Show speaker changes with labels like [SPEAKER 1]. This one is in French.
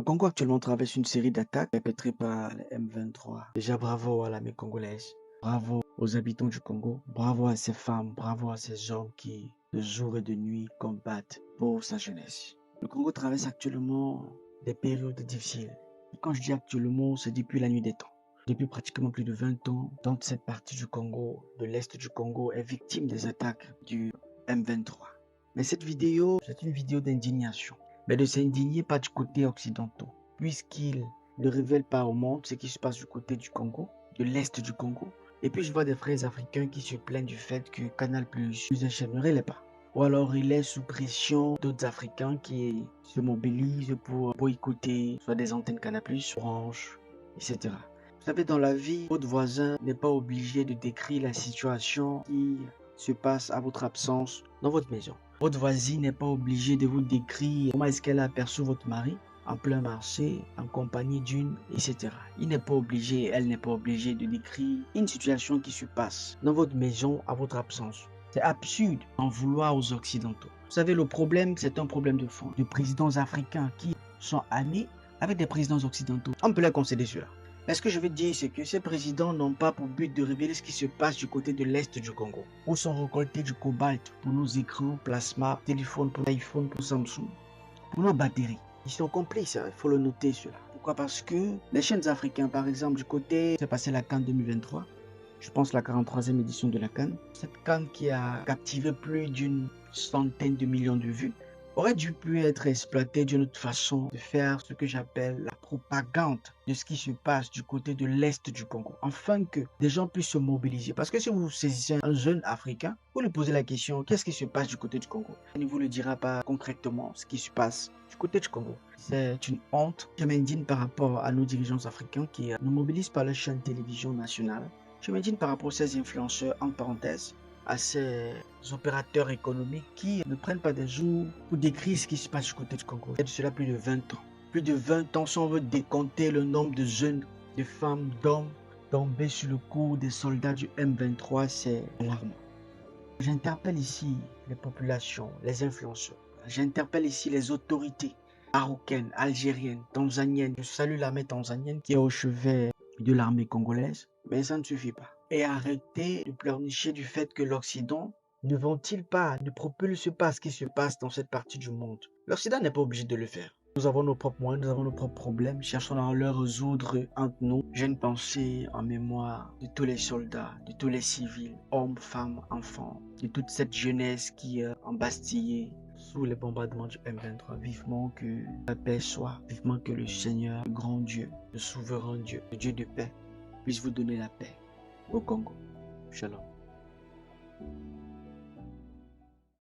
[SPEAKER 1] Congo actuellement traverse une série d'attaques perpétrées par les M23. Déjà, bravo à l'armée congolaise, bravo aux habitants du Congo, bravo à ces femmes, bravo à ces hommes qui, de jour et de nuit, combattent pour sa jeunesse. Le Congo traverse actuellement des périodes difficiles. Et quand je dis actuellement, c'est depuis la nuit des temps. Depuis pratiquement plus de 20 ans, dans cette partie du Congo, de l'Est du Congo, est victime des attaques du M23. Mais cette vidéo, c'est une vidéo d'indignation. Mais de s'indigner pas du côté occidental, puisqu'il ne révèle pas au monde ce qui se passe du côté du Congo, de l'Est du Congo. Et puis je vois des frères africains qui se plaignent du fait que Canal Plus ne les pas. Ou alors il est sous pression d'autres Africains qui se mobilisent pour boycotter soit des antennes Canal Plus, Orange, etc. Vous savez, dans la vie, votre voisin n'est pas obligé de décrire la situation qui se passe à votre absence dans votre maison. Votre voisine n'est pas obligée de vous décrire comment est-ce qu'elle a aperçu votre mari en plein marché, en compagnie d'une, etc. Il n'est pas obligé, elle n'est pas obligée de décrire une situation qui se passe dans votre maison à votre absence. C'est absurde d'en vouloir aux Occidentaux. Vous savez, le problème, c'est un problème de fond. De présidents africains qui sont amis avec des présidents occidentaux. On peut les concéder cela. Mais ce que je veux dire, c'est que ces présidents n'ont pas pour but de révéler ce qui se passe du côté de l'Est du Congo, où sont récoltés du cobalt pour nos écrans, plasma, téléphones, pour iPhone, pour Samsung, pour nos batteries. Ils sont complices, il faut le noter cela. Pourquoi? Parce que les chaînes africains, par exemple, du côté, c'est passé la CAN 2023, je pense la 43e édition de la CAN. Cette CAN qui a captivé plus d'une centaine de millions de vues, aurait dû être exploité d'une autre façon de faire ce que j'appelle la propagande de ce qui se passe du côté de l'Est du Congo, afin que des gens puissent se mobiliser. Parce que si vous saisissez un jeune Africain, vous lui posez la question, qu'est-ce qui se passe du côté du Congo? Il ne vous le dira pas concrètement ce qui se passe du côté du Congo. C'est une honte. Je m'indigne par rapport à nos dirigeants africains qui ne mobilisent pas la chaîne télévision nationale. Je m'indigne par rapport à ces influenceurs, en parenthèse, à ces opérateurs économiques qui ne prennent pas des jours pour décrire ce qui se passe du côté du Congo. Il y a de cela plus de 20 ans. Plus de 20 ans, si on veut décompter le nombre de jeunes, de femmes, d'hommes tombés sur le coup des soldats du M23, c'est alarmant. J'interpelle ici les populations, les influenceurs. J'interpelle ici les autorités marocaines, algériennes, tanzaniennes. Je salue l'armée tanzanienne qui est au chevet de l'armée congolaise, mais ça ne suffit pas. Et arrêtez de pleurnicher du fait que l'Occident ne vont-ils pas, ne propulse pas ce qui se passe dans cette partie du monde. L'Occident n'est pas obligé de le faire. Nous avons nos propres moyens, nous avons nos propres problèmes. Cherchons à les résoudre entre nous. J'ai une pensée en mémoire de tous les soldats, de tous les civils, hommes, femmes, enfants, de toute cette jeunesse qui est embastillée sous les bombardements du M23. Vivement que la paix soit, vivement que le Seigneur, le grand Dieu, le souverain Dieu, le Dieu de paix, puisse vous donner la paix au Congo. Shalom.